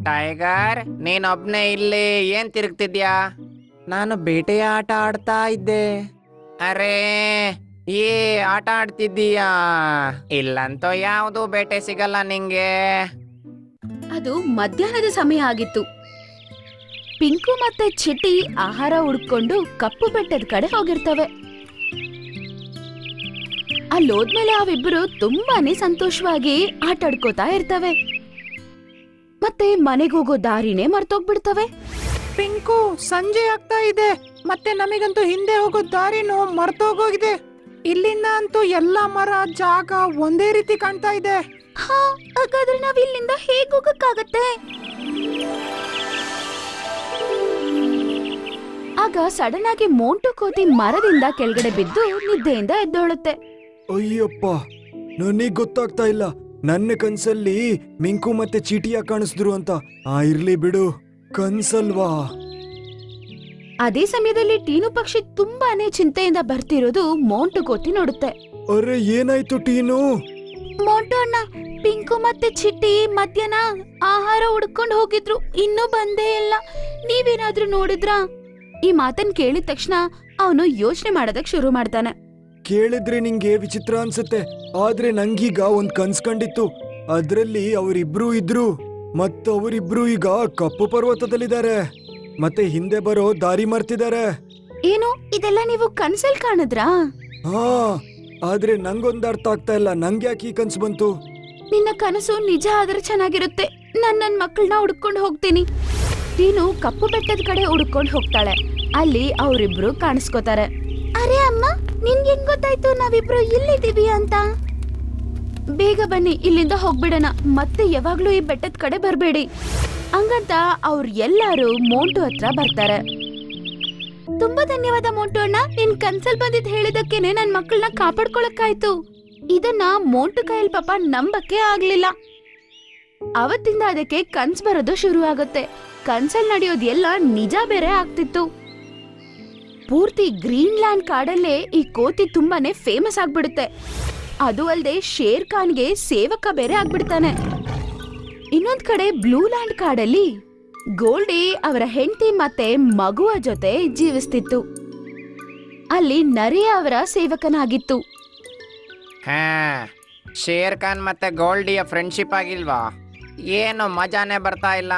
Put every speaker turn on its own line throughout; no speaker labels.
Tiger, ನೀನೊಬ್ನೇ ಇಲ್ಲಿ ಏನ್ ತಿರುಗ್ತಿದ್ಯಾ? ನಾನು ಬೇಟೆಯ ಆಟ ಆಡ್ತಾ ಇದ್ದೆ. ಅರೇ, ಏ ಆಟ ಆಡ್ತಿದ್ದೀಯಾ? ಇಲ್ಲಂತೂ ಯಾವುದು ಬೇಟೆ ಸಿಗಲ್ಲ ನಿಂಗೆ.
ಅದು ಮಧ್ಯಾಹ್ನದ ಸಮಯ ಆಗಿತ್ತು. ಪಿಂಕು ಮತ್ತೆ ಚಿಟಿ ಆಹಾರ ಹುಡ್ಕೊಂಡು ಕಪ್ಪು ಬೆಟ್ಟದ ಕಡೆ ಹೋಗಿರ್ತವೆ. ಅಲ್ಲೋದ್ಮೇಲೆ ಅವಿಬ್ಬರು ತುಂಬಾನೇ ಸಂತೋಷವಾಗಿ ಆಟ ಆಡ್ಕೋತಾ ಇರ್ತವೆ. ಮತ್ತೆ ಮನೆಗೆ ಹೋಗೋ ದಾರಿನೇ ಮರ್ತೋಗ್ಬಿಡ್ತವೆ.
ಪಿಂಕು, ಸಂಜೆ ಆಗ್ತಾ ಇದೆ, ಮತ್ತೆ ನಮಗಂತೂ ಹಿಂದೆ ಹೋಗೋ ದಾರಿನೂ ಮರ್ತೋಗೋಗಿದೆ. ಇಲ್ಲಿಂದ ಅಂತೂ ಎಲ್ಲಾ ಮರ ಜಾಗ ಒಂದೇ ರೀತಿ ಕಾಣ್ತಾ ಇದೆ.
ಹಾ, ಹಾಗಾದ್ರೆ ನಾವ್ ಇಲ್ಲಿಂದ ಹೇಗ್ ಹೋಗಕ್ಕಾಗತ್ತೆ? ಆಗ ಸಡನ್ ಆಗಿ ಮೋಂಟು ಕೋತಿ ಮರದಿಂದ ಕೆಳಗಡೆ ಬಿದ್ದು ನಿದ್ದೆಯಿಂದ ಎದ್ದೋಳುತ್ತೆ.
ಅಯ್ಯಪ್ಪ, ನನಗ್ ಗೊತ್ತಾಗ್ತಾ ಇಲ್ಲ. ನನ್ನ ಕನ್ಸಲ್ಲಿ ಮಿಂಕು ಮತ್ತೆ ಚೀಟಿಯ ಕಾಣಿಸಿದ್ರು ಅಂತ. ಇರ್ಲಿ ಬಿಡು, ಕನ್ಸಲ್ವಾ.
ಅದೇ ಸಮಯದಲ್ಲಿ ಟೀನು ಪಕ್ಷಿ ತುಂಬಾನೇ ಚಿಂತೆಯಿಂದ ಬರ್ತಿರೋದು ಮೋಂಟು ಕೋತಿ ನೋಡುತ್ತೆ.
ಅರೆ, ಏನಾಯ್ತು ಟೀನು?
ಮೋಂಟು ಅಣ್ಣ, ಪಿಂಕು ಮತ್ತೆ ಚಿಟ್ಟಿ ಮಧ್ಯಾಹ್ನ ಆಹಾರ ಹುಡ್ಕೊಂಡು ಹೋಗಿದ್ರು, ಇನ್ನೂ ಬಂದೇ ಇಲ್ಲ. ನೀವೇನಾದ್ರೂ ನೋಡಿದ್ರಾ? ಈ ಮಾತನ್ ಕೇಳಿದ ತಕ್ಷಣ ಅವನು ಯೋಚನೆ ಮಾಡೋದಕ್ ಶುರು ಮಾಡ್ತಾನೆ.
ಕೇಳಿದ್ರೆ ನಿಂಗೆ ವಿಚಿತ್ರ ಅನ್ಸುತ್ತೆ, ಆದ್ರೆ ನಂಗೀಗ ಒಂದ್ ಕನ್ಸ್ ಕಂಡಿತ್ತು. ಅದ್ರಲ್ಲಿ ಅವರಿಬ್ರು ಇದ್ರು, ಅವರಿಬ್ರು ಈಗ ಕಪ್ಪು ಪರ್ವತದಲ್ಲಿದ್ದಾರೆ, ಮತ್ತೆ ಹಿಂದೆ ಬರೋ ದಾರಿ ಮರ್ತಿದ್ದಾರೆ.
ಏನು, ಇದೆಲ್ಲ ನೀವು ಕನ್ಸಲ್ ಕಾಣಿದ್ರಾ?
ಹಾ, ಆದ್ರೆ ನಂಗೊಂದ್ ಅರ್ಥ ಆಗ್ತಾ ಇಲ್ಲ, ನಂಗ್ಯಾಕೆ ಈ ಕನ್ಸ್ ಬಂತು?
ನಿನ್ನ ಕನಸು ನಿಜ ಆದ್ರೆ ಚೆನ್ನಾಗಿರುತ್ತೆ. ನನ್ ಮಕ್ಕಳನ್ನ ಹುಡ್ಕೊಂಡು ಹೋಗ್ತೀನಿ. ಟೀನು ಕಪ್ಪು ಬೆಟ್ಟದ ಕಡೆ ಹುಡ್ಕೊಂಡು ಹೋಗ್ತಾಳೆ. ಅಲ್ಲಿ ಅವರಿಬ್ರು ಕಾಣಿಸ್ಕೋತಾರೆ. ಅರೆ ಅಮ್ಮ, ನಿನ್ಗೆ ಹೆಂಗ್ ಗೊತ್ತಾಯ್ತು ನಾವಿಬ್ರು ಇಲ್ಲಿದ್ದೀವಿ ಅಂತ? ಬೇಗ ಬನ್ನಿ, ಇಲ್ಲಿಂದ ಹೋಗ್ಬಿಡೋಣ. ಮತ್ತೆ ಯಾವಾಗ್ಲೂ ಈ ಬೆಟ್ಟದ ಕಡೆ ಬರ್ಬೇಡಿ ಹಂಗಂತ ಅವ್ರು ಎಲ್ಲಾರು ಮೋಂಟು ಹತ್ರ ಬರ್ತಾರೆ. ತುಂಬಾ ಧನ್ಯವಾದ ಮೋಂಟು ಅಣ್ಣ, ನಿನ್ ಕನ್ಸಲ್ ಬಂದಿದ್ ಹೇಳಿದಕ್ಕೇನೆ ನನ್ ಮಕ್ಕಳನ್ನ ಕಾಪಾಡ್ಕೊಳಕ್ಕಾಯ್ತು. ಇದನ್ನ ಮೋಂಟು ಕೈಯಲ್ಲಿ ಪಾಪ ನಂಬಕ್ಕೆ ಆಗ್ಲಿಲ್ಲ. ಅವತ್ತಿಂದ ಅದಕ್ಕೆ ಕನ್ಸ್ ಬರೋದು ಶುರು ಆಗುತ್ತೆ. ಕನ್ಸಲ್ ನಡೆಯೋದು ಎಲ್ಲ ನಿಜ ಬೇರೆ ಆಗ್ತಿತ್ತು. ಪೂರ್ತಿ ಗ್ರೀನ್ಲ್ಯಾಂಡ್ ಕಾಡಲ್ಲೇ ಈ ಕೋತಿ ತುಂಬಾನೇ ಫೇಮಸ್ ಆಗ್ಬಿಡುತ್ತೆ. ಅದು ಅಲ್ಲದೆ ಶೇರ್ ಖಾನ್ಗೆ ಸೇವಕ ಬೇರೆ ಆಗ್ಬಿಡ್ತಾನೆ. ಇನ್ನೊಂದ್ ಕಡೆ ಬ್ಲೂ ಲ್ಯಾಂಡ್ ಕಾಡಲ್ಲಿ ಗೋಲ್ಡಿ ಅವರ ಹೆಂಡತಿ ಮತ್ತೆ ಮಗುವ ಜೊತೆ ಜೀವಿಸ್ತಿತ್ತು. ಅಲ್ಲಿ ನರಿ ಅವರ ಸೇವಕನಾಗಿತ್ತು.
ಹಾ, ಶೇರ್ ಖಾನ್ ಮತ್ತೆ ಗೋಲ್ಡಿಯ ಫ್ರೆಂಡ್ಶಿಪ್ ಆಗಿಲ್ವಾ? ಏನು ಮಜಾನೇ ಬರ್ತಾ ಇಲ್ಲ.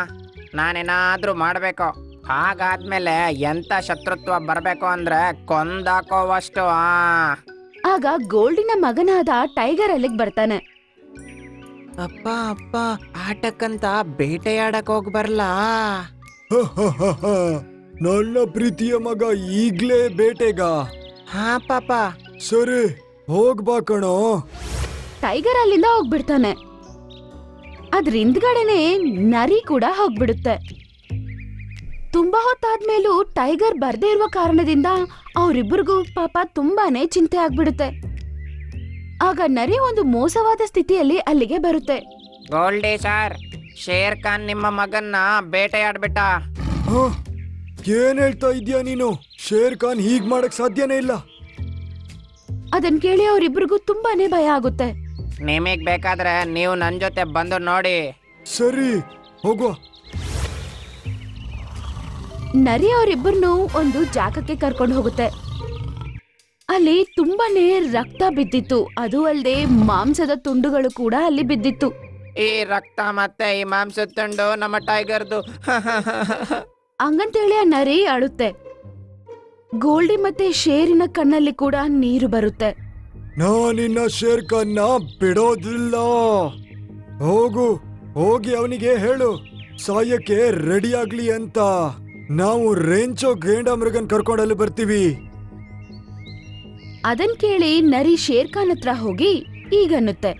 ನಾನೇನಾದ್ರೂ ಮಾಡ್ಬೇಕು. ಹಾಗಾದ್ಮೇಲೆ ಎಂತ ಶತ್ರುತ್ವ ಬರ್ಬೇಕು ಅಂದ್ರೆ ಕೊಂದಾಕೋವಷ್ಟು.
ಆಗ ಗೋಲ್ಡಿನ ಮಗನಾದ ಟೈಗರ್ ಅಲ್ಲಿಗೆ ಬರ್ತಾನೆ.
ಅಪ್ಪ ಅಪ್ಪ, ಆಟಕ್ಕಂತ ಬೇಟೆಯಾಡಕ್ ಹೋಗ್ ಬರ್ಲಾ?
ನನ್ನ ಪ್ರೀತಿಯ ಮಗ ಈಗ್ಲೇ ಬೇಟೆಗ?
ಹಾ ಪಾಪ.
ಸರಿ, ಹೋಗ್ಬಾ ಕಣೋ.
ಟೈಗರ್ ಅಲ್ಲಿಂದ ಹೋಗ್ಬಿಡ್ತಾನೆ. ಅದ್ರ ಹಿಂದ್ಗಡೆನೆ ನರಿ ಕೂಡ ಹೋಗ್ಬಿಡುತ್ತೆ. ತುಂಬಾ ಹೊತ್ತಾದ್ಮೇಲೂ ಟೈಗರ್ ಬರ್ದೇ ಇರುವ ಕಾರಣದಿಂದ ಅವರಿಬ್ಬರಿಗೂ ಪಾಪ ತುಂಬಾನೇ ಚಿಂತೆ ಆಗ್ಬಿಡುತ್ತೆ. ಆಗ ನರಿ ಒಂದು ಮೋಸವಾದ ಸ್ಥಿತಿಯಲ್ಲಿ ಅಲ್ಲಿಗೆ ಬರುತ್ತೆ.
ಗೋಲ್ಡಿ ಸರ್, ಶೇರ್ ಖಾನ್ ನಿಮ್ಮ ಮಗನ್ನ ಬೇಟೆಯಾಡ್ಬಿಟ್ಟ.
ಏನ್ ಹೇಳ್ತಾ ಇದ್ಯಾ ನೀನು? ಶೇರ್ ಖಾನ್ ಹೀಗ್ ಮಾಡಕ್ ಸಾಧ್ಯನೇ ಇಲ್ಲ.
ಅದನ್ ಕೇಳಿ ಅವರಿಬ್ಬರಿಗೂ ತುಂಬಾನೇ ಭಯ ಆಗುತ್ತೆ.
ನಿಮಗ್ ಬೇಕಾದ್ರೆ ನೀವು ನನ್ ಜೊತೆ ಬಂದು ನೋಡಿ.
ಸರಿ, ಹೋಗುವ.
ನರಿ ಅವರಿಬ್ಬರನ್ನು ಒಂದು ಜಾಗಕ್ಕೆ ಕರ್ಕೊಂಡು ಹೋಗುತ್ತೆ. ಅಲ್ಲಿ ತುಂಬಾನೇ ರಕ್ತ ಬಿದ್ದಿತ್ತು. ಅದು ಅಲ್ಲದೆ ಮಾಂಸದ ತುಂಡುಗಳು ಕೂಡ ಅಲ್ಲಿ ಬಿದ್ದಿತ್ತು.
ಈ ರಕ್ತ ಮತ್ತೆ ಈ ಮಾಂಸದ ತುಂಡು ನಮ್ಮ ಟೈಗರ್ದು.
ಹಂಗಂತೇಳಿ ಆ ನರಿ ಅಳುತ್ತೆ. ಗೋಲ್ಡಿ ಮತ್ತೆ ಶೇರಿನ ಕಣ್ಣಲ್ಲಿ ಕೂಡ ನೀರು ಬರುತ್ತೆ.
ನಾನಿನ್ನ ಶೇರ್ ಖಾನ್ನ ಬಿಡೋದಿಲ್ಲ. ಹೋಗಿ ಅವನಿಗೆ ಹೇಳು ಸಾಯಕ್ಕೆ ರೆಡಿ ಆಗ್ಲಿ ಅಂತ. ನಾವು ರೇಂಚೋ ಗೇಂಡಾಮೃಗನ್ ಕರ್ಕೊಂಡಲ್ಲಿ ಬರ್ತೀವಿ.
ಅದನ್ ಕೇಳಿ ನರಿ ಶೇರ್ ಖಾನ್ ಹತ್ರ ಹೋಗಿ ಈಗನ್ನುತ್ತೆ.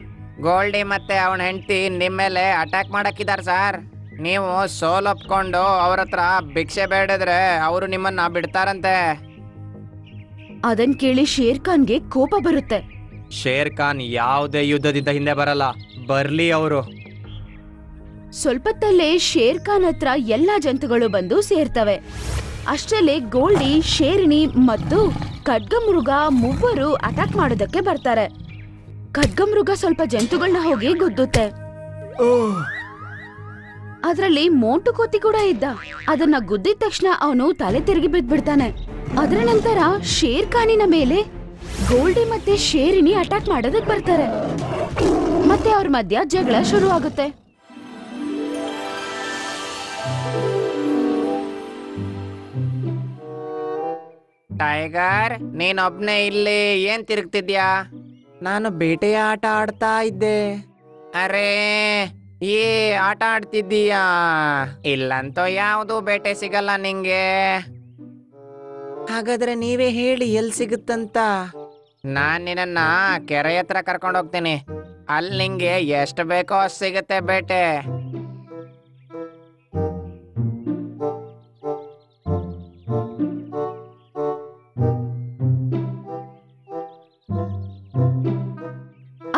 ಗೋಲ್ಡಿ ಮತ್ತೆ ಅವನ ಹೆಂಡತಿ ನಿಮ್ಮೇಲೆ ಅಟ್ಯಾಕ್ ಮಾಡಕ್ಕಿದಾರ ಸರ್. ನೀವು ಸೋಲೊಪ್ಕೊಂಡು ಅವ್ರ ಹತ್ರ ಭಿಕ್ಷೆ ಬೇಡಿದ್ರೆ ಅವರು ನಿಮ್ಮನ್ನ ಬಿಡ್ತಾರಂತೆ.
ಅದನ್ ಕೇಳಿ ಶೇರ್ ಖಾನ್ಗೆ ಕೋಪ ಬರುತ್ತೆ.
ಶೇರ್ ಖಾನ್ ಯಾವುದೇ ಯುದ್ಧದಿಂದ ಹಿಂದೆ ಬರಲ್ಲ, ಬರ್ಲಿ ಅವರು.
ಸ್ವಲ್ಪತ್ತಲ್ಲೇ ಶೇರ್ ಖಾನ್ ಹತ್ರ ಎಲ್ಲಾ ಜಂತುಗಳು ಬಂದು ಸೇರ್ತವೆ. ಅಷ್ಟರಲ್ಲೇ ಗೋಲ್ಡಿ, ಶೇರಿನಿ ಮತ್ತು ಖಡ್ಗಮೃಗ ಮೂವರು ಅಟ್ಯಾಕ್ ಮಾಡೋದಕ್ಕೆ ಬರ್ತಾರೆ. ಖಡ್ಗಮೃಗ ಸ್ವಲ್ಪ ಜಂತುಗಳನ್ನ ಹೋಗಿ ಗುದ್ದುತ್ತೆ. ಅದ್ರಲ್ಲಿ ಮೋಂಟು ಕೋತಿ ಕೂಡ ಇದ್ದ. ಅದನ್ನ ಗುದ್ದಿದ ತಕ್ಷಣ ಅವನು ತಲೆ ತಿರುಗಿ ಬಿದ್ಬಿಡ್ತಾನೆ. ಅದರ ನಂತರ ಶೇರ್ ಖಾನಿನ ಮೇಲೆ ಗೋಲ್ಡಿ ಮತ್ತೆ ಶೇರಿನಿ ಅಟ್ಯಾಕ್ ಮಾಡೋದಕ್ ಬರ್ತಾರೆ. ಮತ್ತೆ ಅವ್ರ ಮಧ್ಯ ಜಗಳ ಶುರು ಆಗುತ್ತೆ.
ಟೈಗರ್, ನೀನೊಬ್ನೇ ಇಲ್ಲಿ ಏನ್ ತಿರುಗ್ತಿದ್ಯಾ? ನಾನು ಬೇಟೆಯ ಆಟ ಆಡ್ತಾ ಇದ್ದೆ. ಅರೇ, ಆಟ ಆಡ್ತಿದ್ದೀಯಾ? ಇಲ್ಲಂತೂ ಯಾವುದು ಬೇಟೆ ಸಿಗಲ್ಲ ನಿಂಗೆ. ಹಾಗಾದ್ರೆ ನೀವೇ ಹೇಳಿ ಎಲ್ಲಿ ಸಿಗುತ್ತಂತ. ನಾನ್ ನಿನ್ನ ಕೆರೆ ಹತ್ರ ಕರ್ಕೊಂಡು ಹೋಗ್ತೀನಿ. ಅಲ್ಲಿ ನಿಂಗೆ ಎಷ್ಟು ಬೇಕೋ ಅಷ್ಟು ಸಿಗುತ್ತೆ ಬೇಟೆ.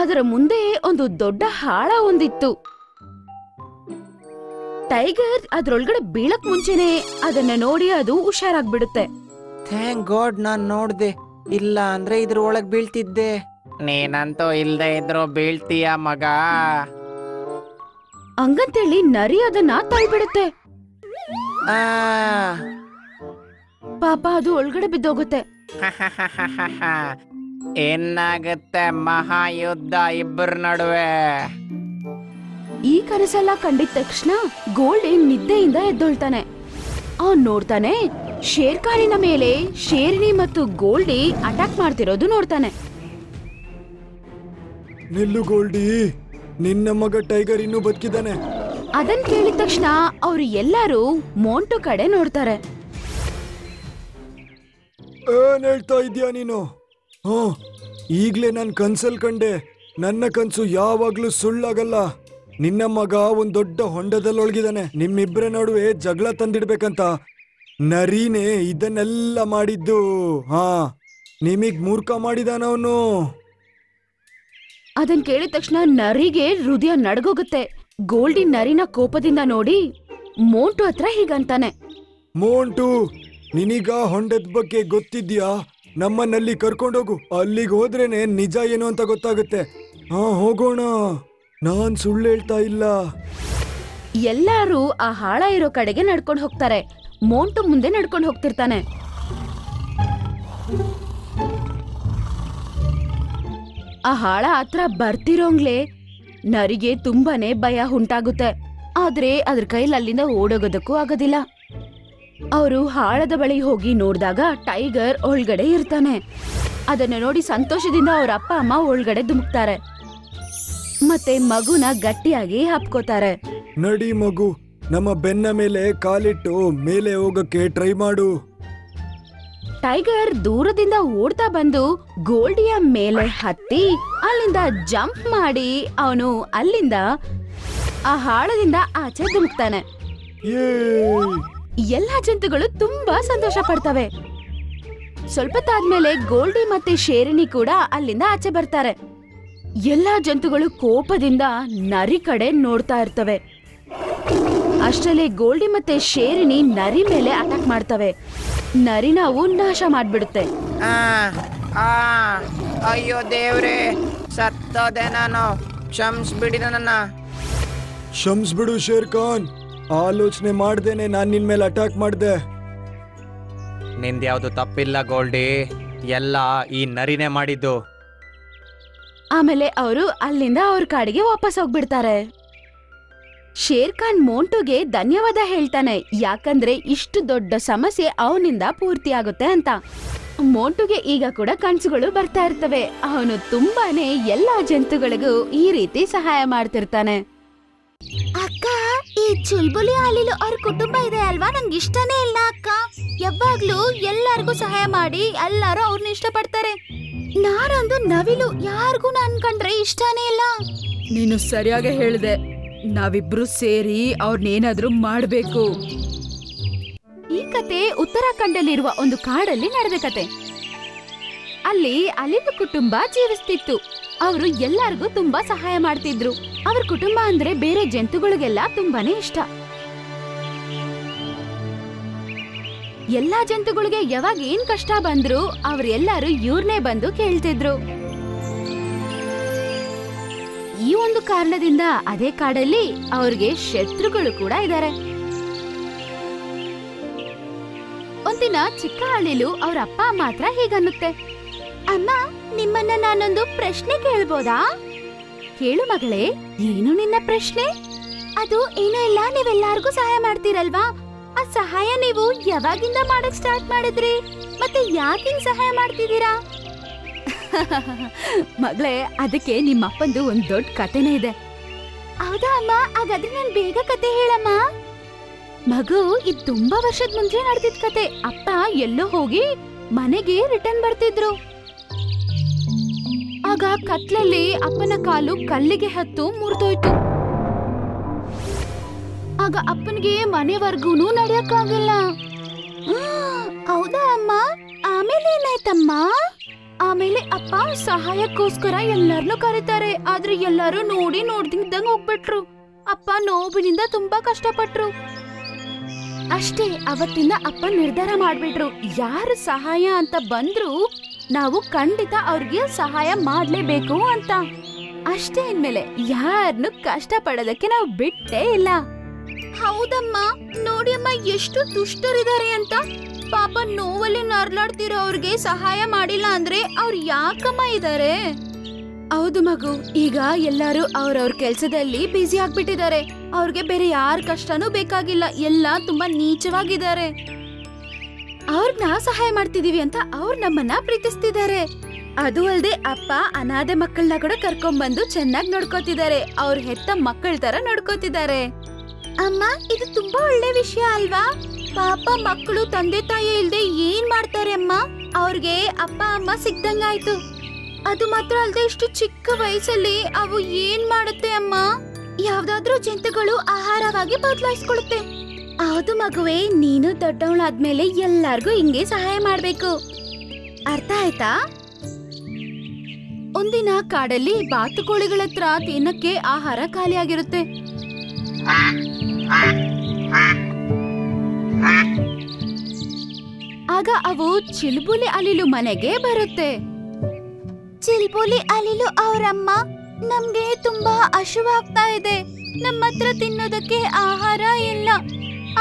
ಅದರ ಮುಂದೆ ಒಂದು ದೊಡ್ಡ ಹಾಳ ಒಂದಿತ್ತು. ಟೈಗರ್ ಅದ್ರೊಳಗಡೆ ಬೀಳಕ್ ಮುಂಚೆನೆ ಅದನ್ನ ನೋಡಿ ಅದು ಹುಷಾರಾಗ್ಬಿಡುತ್ತೆ.
ಥ್ಯಾಂಕ್ ಗಾಡ್ ನಾನ್ ನೋಡ್ದೆ, ಇಲ್ಲ ಅಂದ್ರೆ ಇದ್ರ ಒಳಗ್ ಬೀಳ್ತಿದ್ದೆ. ನೀನಂತೂ ಇಲ್ದೆ ಇದ್ರು ಬೀಳ್ತೀಯ ಮಗ.
ಹಂಗಂತೇಳಿ ನರಿ ಅದನ್ನ ತಳ್ಬಿಡುತ್ತೆ.
ಆ
ಪಾಪ ಅದು ಒಳಗಡೆ ಬಿದ್ದೋಗುತ್ತೆ.
ಏನಾಗುತ್ತೆ ಮಹಾಯುದ್ಧ ಇಬ್ಬರ ನಡುವೆ.
ಈ ಕನಸೆಲ್ಲ ಕಂಡಿದ ತಕ್ಷಣ ಗೋಲ್ಡಿ ನಿದ್ದೆಯಿಂದ ಎದ್ದೊಳ್ತಾನೆ. ಅವನ್ ನೋಡ್ತಾನೆ, ಶೇರ್ ಖಾನಿನ ಮೇಲೆ ಶೇರಿನಿ ಮತ್ತು ಗೋಲ್ಡಿ ಅಟ್ಯಾಕ್ ಮಾಡ್ತಿರೋದು ನೋಡ್ತಾನೆ.
ನಿಲ್ಲು ಗೋಲ್ಡಿ, ನಿನ್ನ ಮಗ ಟೈಗರ್ ಇನ್ನೂ ಬದುಕಿದ್ದಾನೆ.
ಅದನ್ ಕೇಳಿದ ತಕ್ಷಣ ಅವ್ರು ಎಲ್ಲರೂ ಮೋಂಟು ಕಡೆ ನೋಡ್ತಾರೆ.
ಏನ್ ಹೇಳ್ತಾ ಇದ್ಯಾ ನೀನು? ಈಗ್ಲೇ ನಾನ್ ಕನ್ಸಲ್ ಕಂಡೆ. ನನ್ನ ಕನ್ಸು ಯಾವಾಗ್ಲೂ ಸುಳ್ಳಾಗಲ್ಲ. ನಿನ್ನ ಮಗ ಒಂದ್ ದೊಡ್ಡ ಹೊಂಡದಲ್ಲೊಳಗಿದಾನೆ. ನಿಮ್ಮಿಬ್ಬರ ನಡುವೆ ಜಗಳ ತಂದಿಡ್ಬೇಕಂತ ನರಿನೇ ಇದನ್ನೆಲ್ಲ ಮಾಡಿದ್ದು. ನಿಮಗ್ ಮೂರ್ಖ ಮಾಡಿದಾನವನು.
ಅದನ್ ಕೇಳಿದ ತಕ್ಷಣ ನರಿಗೆ ಹೃದಯ ನಡ್ಗೋಗುತ್ತೆ. ಗೋಲ್ಡಿ ನರಿನ ಕೋಪದಿಂದ ನೋಡಿ ಮೋಂಟು ಹತ್ರ ಹೀಗಂತಾನೆ,
ಮೋಂಟು, ನಿನಗ ಹೊಂಡದ ಬಗ್ಗೆ ಗೊತ್ತಿದ್ಯಾ? ನಮ್ಮನ್ನಲ್ಲಿ ಕರ್ಕೊಂಡೋಗು. ಅಲ್ಲಿಗೆ ಹೋದ್ರೇನೆ ನಿಜ ಏನು ಅಂತ ಗೊತ್ತಾಗುತ್ತೆ. ಹೋಗೋಣ, ನಾನ್ ಸುಳ್ಳು ಹೇಳ್ತಾ ಇಲ್ಲ.
ಎಲ್ಲಾರು ಆ ಹಾಳ ಇರೋ ಕಡೆಗೆ ನಡ್ಕೊಂಡು ಹೋಗ್ತಾರೆ. ಮೋಂಟು ಮುಂದೆ ನಡ್ಕೊಂಡು ಹೋಗ್ತಿರ್ತಾನೆ. ಆ ಹಾಳ ಹತ್ರ ಬರ್ತಿರೋಂಗ್ಲೆ ನರಿಗೆ ತುಂಬಾನೇ ಭಯ ಉಂಟಾಗುತ್ತೆ. ಆದ್ರೆ ಅದ್ರ ಕೈಲಿ ಅಲ್ಲಿಂದ ಓಡೋಗೋದಕ್ಕೂ ಆಗೋದಿಲ್ಲ. ಅವರು ಹಾಳದ ಬಳಿ ಹೋಗಿ ನೋಡಿದಾಗ ಟೈಗರ್ ಒಳಗಡೆ ಇರ್ತಾನೆ. ಅದನ್ನ ನೋಡಿ ಸಂತೋಷದಿಂದ ಅವ್ರ ಅಪ್ಪ ಅಮ್ಮ ಒಳಗಡೆ ಧುಮುಕ್ತಾರೆ. ಮತ್ತೆ ಮಗುನ ಗಟ್ಟಿಯಾಗಿ ಹಪ್ಕೋತಾರೆ.
ನಡಿ ಮಗು, ನಮ್ಮ ಬೆನ್ನ ಮೇಲೆ ಕಾಲಿಟ್ಟು ಮೇಲೆ ಹೋಗಕ್ಕೆ ಟ್ರೈ ಮಾಡು.
ಟೈಗರ್ ದೂರದಿಂದ ಓಡ್ತಾ ಬಂದು ಗೋಲ್ಡಿಯ ಮೇಲೆ ಹತ್ತಿ ಅಲ್ಲಿಂದ ಜಂಪ್ ಮಾಡಿ ಅವನು ಅಲ್ಲಿಂದ ಆ ಹಾಳದಿಂದ ಆಚೆ ಧುಮುಕ್ತಾನೆ. ಎಲ್ಲಾ ಜಂತುಗಳು ತುಂಬಾ ಸಂತೋಷ ಪಡ್ತವೆ. ಸ್ವಲ್ಪ ತಾದ್ಮೇಲೆ ಗೋಲ್ಡಿ ಮತ್ತೆ ಶೇರಿನಿ ಕೂಡ ಅಲ್ಲಿಂದ ಆಚೆ ಬರ್ತಾರೆ. ಎಲ್ಲಾ ಜಂತುಗಳು ಕೋಪದಿಂದ ನರಿ ಕಡೆ ನೋಡ್ತಾ ಇರ್ತವೆ. ಅಷ್ಟರಲ್ಲೇ ಗೋಲ್ಡಿ ಮತ್ತೆ ಶೇರಿನಿ ನರಿ ಮೇಲೆ ಅಟ್ಯಾಕ್ ಮಾಡ್ತವೆ. ನರಿ ನಾವು ನಾಶ ಮಾಡ್ಬಿಡುತ್ತೆ.
ಅಯ್ಯೋ ದೇವ್ರೆ, ಸತ್ತೋದೆ ನಾನು. ಕ್ಷಮಿಸ್ಬಿಡಿ ನನ್ನ.
ಕ್ಷಮಿಸ್ಬಿಡು ಶೇರ್ ಖಾನ್. ಆಲೋಚನೆ ಮಾಡ್ದೇನೆ ನಾನ್ ನಿನ್ ಮೇಲೆ ಅಟ್ಯಾಕ್ ಮಾಡ್ದೆ.
ನಿಂದ್ಯಾವ್ದು ತಪ್ಪಿಲ್ಲ ಗೋಲ್ಡಿ, ಎಲ್ಲ ಈ ನರಿನೇ ಮಾಡಿದ್ದು.
ಆಮೇಲೆ ಅವರು ಅಲ್ಲಿಂದ ಅವ್ರ ಕಾಡಿಗೆ ವಾಪಸ್ ಹೋಗ್ಬಿಡ್ತಾರೆ. ಶೇರ್ ಖಾನ್ ಮೋಂಟುಗೆ ಧನ್ಯವಾದ ಹೇಳ್ತಾನೆ, ಯಾಕಂದ್ರೆ ಇಷ್ಟು ದೊಡ್ಡ ಸಮಸ್ಯೆ ಅವನಿಂದ ಪೂರ್ತಿ ಆಗುತ್ತೆ ಅಂತ. ಮೋಂಟುಗೆ ಈಗ ಕೂಡ ಕನ್ಸುಗಳು ಬರ್ತಾ ಇರ್ತವೆ. ಅವನು ತುಂಬಾನೇ ಎಲ್ಲಾ ಜಂತುಗಳಿಗೂ ಈ ರೀತಿ ಸಹಾಯ ಮಾಡ್ತಿರ್ತಾನೆ.
ಅಕ್ಕ, ಈ ಚುಲ್ಬುಲಿ ಹಾಲಿಲು ಅವ್ರ ಕುಟುಂಬ ಇದೆ ಅಲ್ವಾ, ನಂಗೆ ಇಷ್ಟನೇ ಇಲ್ಲ ಅಕ್ಕ. ಯಾವಾಗ್ಲೂ ಎಲ್ಲಾರ್ಗೂ ಸಹಾಯ ಮಾಡಿ ಎಲ್ಲಾರು ಅವ್ರನ್ನ ಇಷ್ಟಪಡ್ತಾರೆ. ನಾನೊಂದು ನವಿಲು, ಯಾರಿಗೂ ನನ್ ಕಂಡ್ರೆ ಇಷ್ಟನೇ ಇಲ್ಲ.
ನೀನು ಸರಿಯಾಗಿ ಹೇಳಿದೆ. ನಾವಿಬ್ರು ಸೇರಿ ಅವ್ರನ್ನೇನಾದ್ರೂ ಮಾಡ್ಬೇಕು.
ಈ ಕತೆ ಉತ್ತರಾಖಂಡಲ್ಲಿರುವ ಒಂದು ಕಾಡಲ್ಲಿ ನಡೆದ ಕತೆ. ಅಲ್ಲಿ ಅಲಿವು ಕುಟುಂಬ ಜೀವಿಸ್ತಿತ್ತು. ಅವರು ಎಲ್ಲರಿಗೂ ತುಂಬಾ ಸಹಾಯ ಮಾಡ್ತಿದ್ರು. ಅವ್ರ ಕುಟುಂಬ ಅಂದ್ರೆ ಬೇರೆ ಜಂತುಗಳಿಗೆಲ್ಲ ತುಂಬಾನೇ ಇಷ್ಟ. ಎಲ್ಲಾ ಜಂತುಗಳಿಗೆ ಯಾವಾಗ ಏನ್ ಕಷ್ಟ ಬಂದ್ರು ಅವ್ರೆಲ್ಲರೂ ಇವ್ರನ್ನೇ ಬಂದು ಕೇಳ್ತಿದ್ರು. ಈ ಒಂದು ಕಾರಣದಿಂದ ಅದೇ ಕಾಡಲ್ಲಿ ಅವ್ರಿಗೆ ಶತ್ರುಗಳು ಕೂಡ ಇದ್ದಾರೆ. ಒಂದಿನ ಚಿಕ್ಕ ಹಳ್ಳಿಲು ಅವ್ರ ಅಪ್ಪ ಅಮ್ಮ ಹತ್ರ ಹೀಗನ್ನುತ್ತೆ, ಅಮ್ಮ ನಿಮ್ಮನ್ನ ನಾನೊಂದು ಪ್ರಶ್ನೆ ಕೇಳ್ಬೋದಾ? ಕೇಳು ಮಗಳೇ, ಏನು ನಿನ್ನ ಪ್ರಶ್ನೆ? ಅದು ಏನೂ ಇಲ್ಲ, ನೀವೆಲ್ಲಾರ್ಗೂ ಸಹಾಯ ಮಾಡ್ತೀರಲ್ವಾ, ಆ ಸಹಾಯ ನೀವು ಯಾವಾಗಿಂದ ಮಾಡಕ್ ಸ್ಟಾರ್ಟ್ ಮಾಡಿದ್ರಿ? ಮತ್ತೆ ಯಾಕಿಂಗ್ ಸಹಾಯ ಮಾಡ್ತಿದ್ದೀರಾ? ಮಗಳೇ, ಅದಕ್ಕೆ ನಿಮ್ಮ ಅಪ್ಪಂದು ಒಂದ್ ದೊಡ್ಡ ಕಥೆನೇ ಇದೆ. ಹೌದಾ ಅಮ್ಮ? ಹಾಗಾದ್ರೆ ನಾನು ಬೇಗ ಕತೆ ಹೇಳಮ್ಮ. ಮಗು, ಇದು ತುಂಬಾ ವರ್ಷದ ಮುಂಚೆ ನಡೆದಿದ್ ಕತೆ. ಅಪ್ಪ ಎಲ್ಲೋ ಹೋಗಿ ಮನೆಗೆ ರಿಟರ್ನ್ ಬರ್ತಿದ್ರು. ಆಗ ಕತ್ಲಲ್ಲಿ ಅಪ್ಪನ ಕಾಲು ಕಲ್ಲಿಗೆ ಹತ್ತು ಮುರಿದೋಯ್ತು. ಆಗ ಅಪ್ಪನಿಗೆ ಮನೆವರ್ಗೂನು ನಡೆಯಕ್ಕಾಗಿಲ್ಲ. ಹೌದಾ ಅಮ್ಮ? ಆಮೇಲೆ ಏನಾಯ್ತಮ್ಮ? ಆಮೇಲೆ ಅಪ್ಪ ಸಹಾಯಕ್ಕೋಸ್ಕರ ಎಲ್ಲಾರ್ನು ಕರೀತಾರೆ. ಆದ್ರೆ ಎಲ್ಲಾರು ನೋಡ್ದಂಗ್ ಹೋಗ್ಬಿಟ್ರು. ಅಪ್ಪ ನೋವಿನಿಂದ ತುಂಬಾ ಕಷ್ಟಪಟ್ರು. ಅಷ್ಟೇ, ಅವತ್ತಿಂದ ಅಪ್ಪ ನಿರ್ಧಾರ ಮಾಡ್ಬಿಟ್ರು, ಯಾರು ಸಹಾಯ ಅಂತ ಬಂದ್ರು ನಾವು ಖಂಡಿತ ಅವ್ರಿಗೆ ಸಹಾಯ ಮಾಡ್ಲೇಬೇಕು ಅಂತ. ಅಷ್ಟೇ, ಇನ್ಮೇಲೆ ಯಾರನ್ನು ಕಷ್ಟ ಪಡೋದಕ್ಕೆ ನಾವು ಬಿಟ್ಟೇ ಇಲ್ಲ. ಹೌದಮ್ಮ, ನೋಡಿ ಅಮ್ಮ ಎಷ್ಟು ದುಷ್ಟರಿದ್ದಾರೆ ಅಂತ. ಪಾಪ ನೋವಲ್ಲಿ ನರ್ಲಾಡ್ತಿರೋ ಅವ್ರಿಗೆ ಸಹಾಯ ಮಾಡಿಲ್ಲ ಅಂದ್ರೆ ಅವ್ರು ಯಾಕಮ್ಮ ಇದಾರೆ? ಹೌದು ಮಗು, ಈಗ ಎಲ್ಲಾರು ಅವ್ರವ್ರ ಕೆಲ್ಸದಲ್ಲಿ ಬ್ಯುಸಿ ಆಗ್ಬಿಟ್ಟಿದ್ದಾರೆ. ಅವ್ರಿಗೆ ಬೇರೆ ಯಾರ ಕಷ್ಟನೂ ಬೇಕಾಗಿಲ್ಲ, ಎಲ್ಲ ತುಂಬಾ ನೀಚವಾಗಿದ್ದಾರೆ. ಅವ್ರನ್ನ ಸಹಾಯ ಮಾಡ್ತಿದೀವಿ ಅಂತ ಅವ್ರು ನಮ್ಮನ್ನ ಪ್ರೀತಿಸ್ತಿದ್ದಾರೆ. ಅದು ಅಲ್ದೆ ಅಪ್ಪ ಅನಾಥೆ ಮಕ್ಕಳನ್ನ ಕೂಡ ಕರ್ಕೊಂಡ್ಬಂದು ಚೆನ್ನಾಗಿ ನೋಡ್ಕೋತಿದ್ದಾರೆ. ಅವ್ರ ಹೆತ್ತ ಮಕ್ಕಳ ತರ ನೋಡ್ಕೋತಿದ್ದಾರೆ. ಅಮ್ಮ, ಇದು ತುಂಬಾ ಒಳ್ಳೆ ವಿಷಯ ಅಲ್ವಾ? ಪಾಪ ಮಕ್ಕಳು ತಂದೆ ತಾಯಿ ಇಲ್ದೆ ಏನ್ ಮಾಡ್ತಾರೆ ಅಮ್ಮ? ಅವ್ರಿಗೆ ಅಪ್ಪ ಅಮ್ಮ ಸಿಕ್ದಂಗಾಯ್ತು. ಅದು ಮಾತ್ರ ಅಲ್ದೆ ಇಷ್ಟು ಚಿಕ್ಕ ವಯಸ್ಸಲ್ಲಿ ಅವು ಏನ್ ಮಾಡುತ್ತೆ ಅಮ್ಮ? ಯಾವ್ದಾದ್ರೂ ಜಂತುಗಳು ಆಹಾರವಾಗಿ ಬದಲಾಯಿಸ್ಕೊಳುತ್ತೆ. ಹೌದು ಮಗುವೆ, ನೀನು ದೊಡ್ಡವಳಾದ್ಮೇಲೆ ಎಲ್ಲಾರ್ಗೂ ಹಿಂಗೆ ಸಹಾಯ ಮಾಡ್ಬೇಕು. ಅರ್ಥ ಆಯ್ತಾ? ಒಂದಿನ ಕಾಡಲ್ಲಿ ಬಾತುಕೋಳಿಗಳ ಹತ್ರ ತಿನ್ನಕ್ಕೆ ಆಹಾರ ಖಾಲಿಯಾಗಿರುತ್ತೆ. ಆಗ ಅವು ಚಿಲ್ಬುಲಿ ಅಲಿಲು ಮನೆಗೆ ಬರುತ್ತೆ. ಚಿಲ್ಬುಲಿ ಅಲಿಲು ಅವರಮ್ಮ, ನಮ್ಗೆ ತುಂಬಾ ಹಸಿವಾಗ್ತಾ ಇದೆ. ನಮ್ಮ ಹತ್ರ ತಿನ್ನೋದಕ್ಕೆ ಆಹಾರ ಇಲ್ಲ.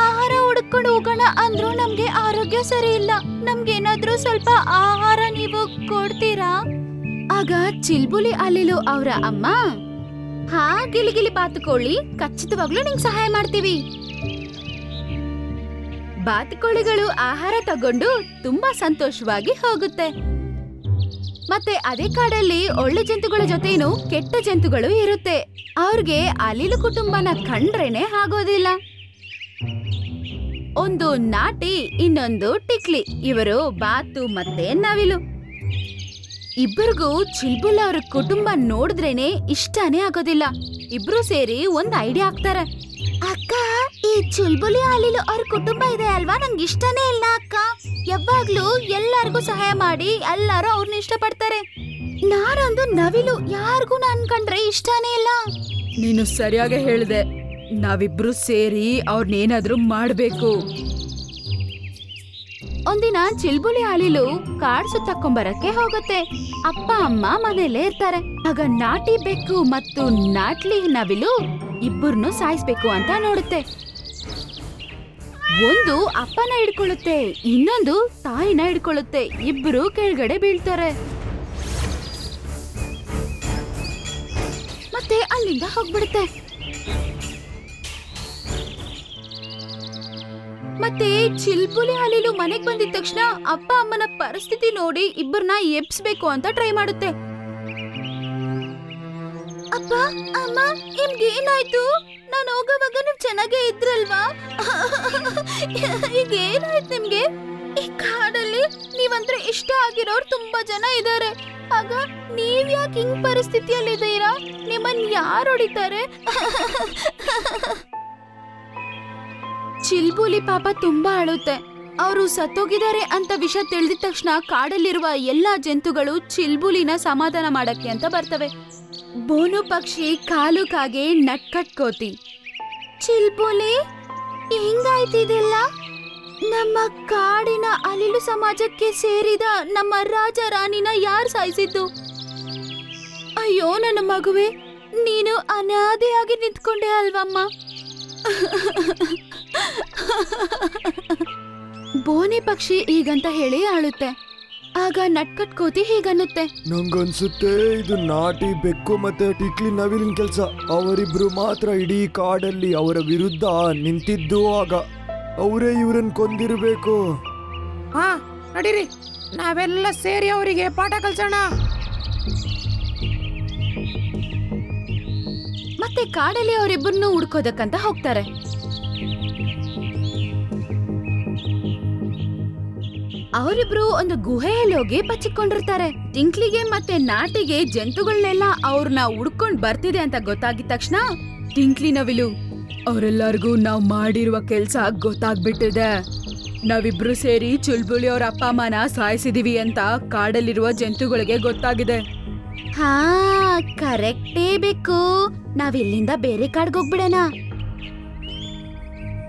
ಆಹಾರ ಹುಡ್ಕೊಂಡು ಹೋಗೋಣ ಅಂದ್ರೂ ನಮ್ಗೆ ಆರೋಗ್ಯ ಸರಿ ಇಲ್ಲ. ನಮ್ಗೇನಾದ್ರೂ ಸ್ವಲ್ಪ ಆಹಾರ ನೀವು ಕೊಡ್ತೀರಾ? ಆಗ ಚಿಲ್ಬುಲಿ ಅಲಿಲು ಅವರ ಅಮ್ಮ, ಹಾ ಗಿಲಿಗಿಲಿ ಬಾತುಕೋಳಿ, ಖಚಿತವಾಗ್ಲೂ ನಿಂಗೆ ಸಹಾಯ ಮಾಡ್ತೀವಿ. ಬಾತುಕೋಳಿಗಳು ಆಹಾರ ತಗೊಂಡು ತುಂಬಾ ಸಂತೋಷವಾಗಿ ಹೋಗುತ್ತೆ. ಮತ್ತೆ ಅದೇ ಕಾಡಲ್ಲಿ ಒಳ್ಳೆ ಜಂತುಗಳ ಜೊತೆನೂ ಕೆಟ್ಟ ಜಂತುಗಳು ಇರುತ್ತೆ. ಅವ್ರಿಗೆ ಅಲಿಲು ಕುಟುಂಬನ ಕಂಡ್ರೇನೆ ಆಗೋದಿಲ್ಲ. ಒಂದು ನಾಟಿ, ಇನ್ನೊಂದು ಟಿಕ್ಲಿ. ಇವರು ಬಾತು ಮತ್ತೆ ನವಿಲು. ಇಬ್ಬರಿಗೂ ಚಿಲ್ಬುಲ್ ಅವ್ರ ಕುಟುಂಬ ನೋಡಿದ್ರೇನೆ ಇಷ್ಟನೇ ಆಗೋದಿಲ್ಲ. ಇಬ್ರು ಸೇರಿ ಒಂದ್ ಐಡಿಯಾ ಹಾಕ್ತಾರೆ. ಅಕ್ಕ, ಈ ಚುಲ್ಬುಲಿ ಅಲಿಲು ಅವ್ರ ಕುಟುಂಬ ಇದೆ ಅಲ್ವಾ, ನಂಗೆ ಇಷ್ಟನೇ ಇಲ್ಲ ಅಕ್ಕ. ಯಾವಾಗ್ಲೂ ಎಲ್ಲಾರ್ಗೂ ಸಹಾಯ ಮಾಡಿ ಎಲ್ಲಾರು ಅವ್ರನ್ನ ಇಷ್ಟಪಡ್ತಾರೆ. ನಾನೊಂದು ನವಿಲು, ಯಾರಿಗೂ ನನ್ ಕಂಡ್ರೆ ಇಷ್ಟನೇ ಇಲ್ಲ.
ನೀನು ಸರಿಯಾಗಿ ಹೇಳ್ದೆ. ನಾವಿಬ್ರು ಸೇರಿ ಅವ್ರನ್ನೇನಾದ್ರೂ ಮಾಡ್ಬೇಕು.
ಒಂದಿನ ಚಿಲ್ಬುಲಿ ಅಲಿಲು ಕಾಡ್ ಸುತ್ತಕೊಂಬರಕ್ಕೆ ಹೋಗುತ್ತೆ. ಅಪ್ಪ ಅಮ್ಮ ಮನೇಲೇ ಇರ್ತಾರೆ. ಆಗ ನಾಟಿ ಬೆಕ್ಕು ಮತ್ತು ನಾಟ್ಲಿ ನವಿಲು ಇಬ್ಬರನ್ನು ಸಾಯಿಸ್ಬೇಕು ಅಂತ ನೋಡುತ್ತೆ. ಒಂದು ಅಪ್ಪನ ಹಿಡ್ಕೊಳ್ಳುತ್ತೆ, ಇನ್ನೊಂದು ತಾಯಿನ ಹಿಡ್ಕೊಳ್ಳುತ್ತೆ. ಇಬ್ಬರು ಕೆಳಗಡೆ ಬೀಳ್ತಾರೆ. ಮತ್ತೆ ಅಲ್ಲಿಂದ ಹೋಗ್ಬಿಡುತ್ತೆ. ಮತ್ತೆ ಚಿಲ್ಬುಲಿ ಅಲಿಲು ಮನೆಗ್ ಬಂದಿದ ತಕ್ಷಣ ಅಪ್ಪ ಅಮ್ಮನ ಪರಿಸ್ಥಿತಿ ನೋಡಿ ಇಬ್ಬರನ್ನ ಎಬ್ಸ್ಬೇಕು ಅಂತ ಟ್ರೈ ಮಾಡುತ್ತೆ. ಅಪ್ಪ ಅಮ್ಮ, ನಿಮ್ಗೆ ಏನಾಯ್ತು? ನಾನು ಹೋಗೋವಾಗ ನೀವ್ ಚೆನ್ನಾಗೇ ಇದ್ರಲ್ವಾ? ಈಗ ಏನಾಯ್ತು ನಿಮ್ಗೆ? ಈ ಕಾಡಲ್ಲಿ ನೀವಂದ್ರೆ ಇಷ್ಟ ಆಗಿರೋರು ತುಂಬಾ ಜನ ಇದ್ದಾರೆ. ಆಗ ನೀವ್ ಯಾಕೆ ಹಿಂಗ್ ಪರಿಸ್ಥಿತಿಯಲ್ಲಿ ಇದ್ದೀರಾ? ನಿಮ್ಮನ್ ಯಾರು ಹೊಡಿತಾರೆ? ಚಿಲ್ಬುಲಿ ಪಾಪ ತುಂಬಾ ಅಳುತ್ತೆ. ಅವರು ಸತ್ತೋಗಿದ್ದಾರೆ ಅಂತ ವಿಷಯ ತಿಳಿದ ತಕ್ಷಣ ಕಾಡಲ್ಲಿರುವ ಎಲ್ಲಾ ಜಂತುಗಳು ಚಿಲ್ಬುಲಿನ ಸಮಾಧಾನ ಮಾಡಕ್ಕೆ ಅಂತ ಬರ್ತವೆ. ಬೋನು ಪಕ್ಷಿ, ಕಾಲು ಕಾಗೆ, ನಟ್ಕಟ್ ಕೋತಿ. ಚಿಲ್ಬುಲಿ, ಹೆಂಗಾಯ್ತಿದೆಲ್ಲ? ನಮ್ಮ ಕಾಡಿನ ಅಲಿಲು ಸಮಾಜಕ್ಕೆ ಸೇರಿದ ನಮ್ಮ ರಾಜ ರಾಣಿನ ಯಾರು ಸಾಯಿಸಿದ್ದು? ಅಯ್ಯೋ ನನ್ನ ಮಗುವೆ,
ನೀನು ಅನಾಥೆಯಾಗಿ ನಿಂತ್ಕೊಂಡೆ ಅಲ್ವಮ್ಮ. ಬೋನಿ ಪಕ್ಷಿ ಹೀಗಂತ ಹೇಳಿ ಅಳುತ್ತೆ. ಆಗ ನಟ್ಕಟ್ ಕೋತಿ ಹೀಗನ್ನುತ್ತೆ.
ನಂಗನ್ಸುತ್ತೆ ಇದು ನಾಟಿ ಬೆಕ್ಕು ಮತ್ತೆ ಟಿಕ್ಲಿ ನವಿಲಿನ ಕೆಲ್ಸ. ಅವರಿಬ್ರು ಮಾತ್ರ ಇಡೀ ಕಾಡಲ್ಲಿ ಅವರ ವಿರುದ್ಧ ನಿಂತಿದ್ದು. ಆಗ ಅವರೇ ಇವ್ರನ್ನ ಕೊಂದಿರ್ಬೇಕು.
ಹಾ ನಡೀರಿ, ನಾವೆಲ್ಲ ಸೇರಿ ಅವರಿಗೆ ಪಾಠ ಕಲ್ಸೋಣ.
ಮತ್ತೆ ಕಾಡಲ್ಲಿ ಅವರಿಬ್ಬರನ್ನು ಹುಡ್ಕೋದಕ್ಕಂತ ಹೋಗ್ತಾರೆ. ಅವರಿಬ್ರು ಒಂದು ಗುಹೆಯಲ್ಲಿ ಹೋಗಿ ಬಚ್ಚಿಕೊಂಡಿರ್ತಾರೆ. ಟಿಂಕ್ಲಿಗೆ ಮತ್ತೆ ನಾಟಿಗೆ ಜಂತುಗಳನ್ನೆಲ್ಲ ಅವ್ರನ್ನ ಹುಡ್ಕೊಂಡ್ ಬರ್ತಿದೆ ಅಂತ ಗೊತ್ತಾಗಿದ ತಕ್ಷಣ,
ಟಿಂಕ್ಲಿ ನವಿಲು, ಅವರೆಲ್ಲರಿಗೂ ನಾವ್ ಮಾಡಿರುವ ಕೆಲ್ಸ ಗೊತ್ತಾಗ್ಬಿಟ್ಟಿದೆ. ನಾವಿಬ್ರು ಸೇರಿ ಚುಲ್ಬುಳಿ ಅವ್ರ ಅಪ್ಪ ಅಮ್ಮನ ಸಾಯಿಸಿದೀವಿ ಅಂತ ಕಾಡಲ್ಲಿರುವ ಜಂತುಗಳಿಗೆ ಗೊತ್ತಾಗಿದೆ.
ಹಾ ಕರೆಕ್ಟೇ ಬೇಕು. ನಾವಿಲ್ಲಿಂದ ಬೇರೆ ಕಾಡ್ಗೆ ಹೋಗ್ಬಿಡೋಣ.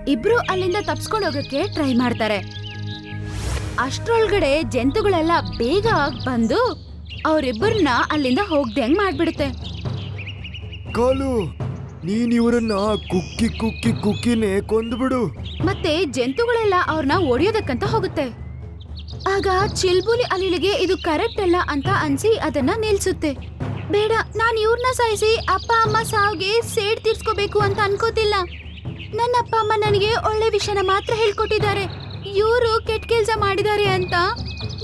ಇಬ್ರು ಅಲ್ಲಿಂದ ತಪ್ಸ್ಕೊಂಡು ಹೋಗಕ್ಕೆ ಟ್ರೈ ಮಾಡ್ತಾರೆ. ಅಷ್ಟ್ರೊಳಗಡೆ ಜಂತುಗಳೆಲ್ಲ ಬೇಗ ಬಂದು ಅವರಿಬ್ಬರನ್ನ ಅಲ್ಲಿಂದ ಹೋಗ್ದಂಗ್ ಮಾಡ್ಬಿಡುತ್ತೆ.
ಕಾಲು, ನೀನ್ ಇವರನ್ನ ಕುಕ್ಕಿ ಕುಕ್ಕಿ ಕುಕ್ಕಿನೇ ಕೊಂದ್ಬಿಡು.
ಮತ್ತೆ ಜಂತುಗಳೆಲ್ಲ ಅವ್ರನ್ನ ಒಡೆಯೋದಕ್ಕಂತ ಹೋಗುತ್ತೆ. ಆಗ ಚಿಲ್ಬುಲಿ ಅಲಿಲಿಗೆ ಇದು ಕರೆಕ್ಟ್ ಅಲ್ಲ ಅಂತ ಅನ್ಸಿ ಅದನ್ನ ನಿಲ್ಸುತ್ತೆ. ಬೇಡ, ನಾನ್ ಇವ್ರನ್ನ ಸಾಯಿಸಿ ಅಪ್ಪ ಅಮ್ಮ ಸಾವಿಗೆ ಸೇಡ್ ತೀರ್ಸ್ಕೋಬೇಕು ಅಂತ ಅನ್ಕೋತಿಲ್ಲ. ನನ್ನ ಅಪ್ಪ ಅಮ್ಮ ನನಗೆ ಒಳ್ಳೆ ವಿಷಯನ ಮಾತ್ರ ಹೇಳ್ಕೊಟ್ಟಿದ್ದಾರೆ. ಇವರು ಕೆಟ್ಟ ಕೆಲ್ಸ ಮಾಡಿದ್ದಾರೆ ಅಂತ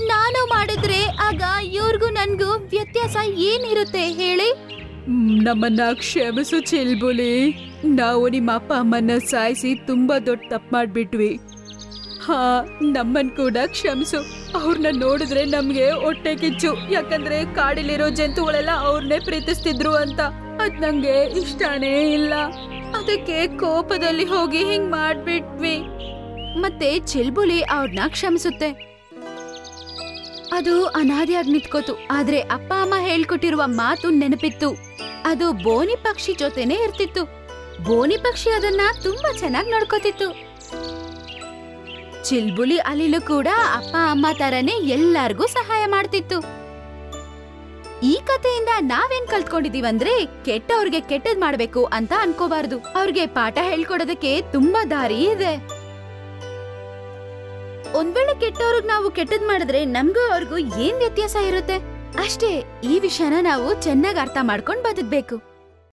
ನಾನು ಮಾಡಿದ್ರೆ ಆಗ ಇವ್ರಿಗೂ ನನ್ಗೂ ವ್ಯತ್ಯಾಸ ಏನಿರುತ್ತೆ ಹೇಳಿ?
ನಮ್ಮನ್ನ ಕ್ಷಮಿಸು ಚಿಲ್ಬುಲಿ. ನಾವು ನಿಮ್ಮ ಅಪ್ಪ ಅಮ್ಮನ್ನ ಸಾಯಿಸಿ ತುಂಬಾ ದೊಡ್ಡ ತಪ್ಪು ಮಾಡ್ಬಿಟ್ವಿ. ಹಾ, ನಮ್ಮನ್ ಕೂಡ ಕ್ಷಮಿಸು. ಅವ್ರನ್ನ ನೋಡಿದ್ರೆ ನಮ್ಗೆ ಹೊಟ್ಟೆ ಕಿಚ್ಚು. ಯಾಕಂದ್ರೆ ಕಾಡಲ್ಲಿರೋ ಜಂತುಗಳೆಲ್ಲ ಅವ್ರನ್ನೇ ಪ್ರೀತಿಸ್ತಿದ್ರು ಅಂತ. ಅದ್ ನಂಗೆ ಇಷ್ಟನೇ ಇಲ್ಲ. ಅದಕ್ಕೆ ಕೋಪದಲ್ಲಿ ಹೋಗಿ ಹಿಂಗ್ ಮಾಡ್ಬಿಟ್ವಿ.
ಮತ್ತೆ ಚಿಲ್ಬುಲಿ ಅವ್ರನ್ನ ಕ್ಷಮಿಸುತ್ತೆ. ಅದು ಅನಾದಿಯಾಗಿ ನಿಂತ್ಕೋತು. ಆದ್ರೆ ಅಪ್ಪ ಅಮ್ಮ ಹೇಳ್ಕೊಟ್ಟಿರುವ ಮಾತು ನೆನಪಿತ್ತು. ಅದು ಬೋನಿ ಪಕ್ಷಿ ಜೊತೆನೆ ಇರ್ತಿತ್ತು. ಬೋನಿ ಪಕ್ಷಿ ಅದನ್ನ ತುಂಬಾ ಚೆನ್ನಾಗಿ ನೋಡ್ಕೋತಿತ್ತು. ಚಿಲ್ಬುಲಿ ಅಲಿಲು ಕೂಡ ಅಪ್ಪ ಅಮ್ಮ ತರನೇ ಎಲ್ಲಾರ್ಗೂ ಸಹಾಯ ಮಾಡ್ತಿತ್ತು. ಈ ಕಥೆಯಿಂದ ನಾವೇನ್ ಕಲ್ತ್ಕೊಂಡಿದೀವಂದ್ರೆ, ಕೆಟ್ಟವ್ರಿಗೆ ಕೆಟ್ಟದ್ ಮಾಡ್ಬೇಕು ಅಂತ ಅನ್ಕೋಬಾರ್ದು. ಅವ್ರಿಗೆ ಪಾಠ ಹೇಳ್ಕೊಡೋದಕ್ಕೆ ತುಂಬಾ ದಾರಿ ಇದೆ. ಒಂದ್ ವೇಳೆ ಕೆಟ್ಟವ್ರಿಗೆ ನಾವು ಕೆಟ್ಟದ್ ಮಾಡಿದ್ರೆ ನಮ್ಗೂ ಅವ್ರಿಗೂ ಏನ್ ವ್ಯತ್ಯಾಸ ಇರುತ್ತೆ? ಅಷ್ಟೇ. ಈ ವಿಷಯನ ನಾವು ಚೆನ್ನಾಗಿ ಅರ್ಥ ಮಾಡ್ಕೊಂಡ್ ಬದುಕ್ಬೇಕು.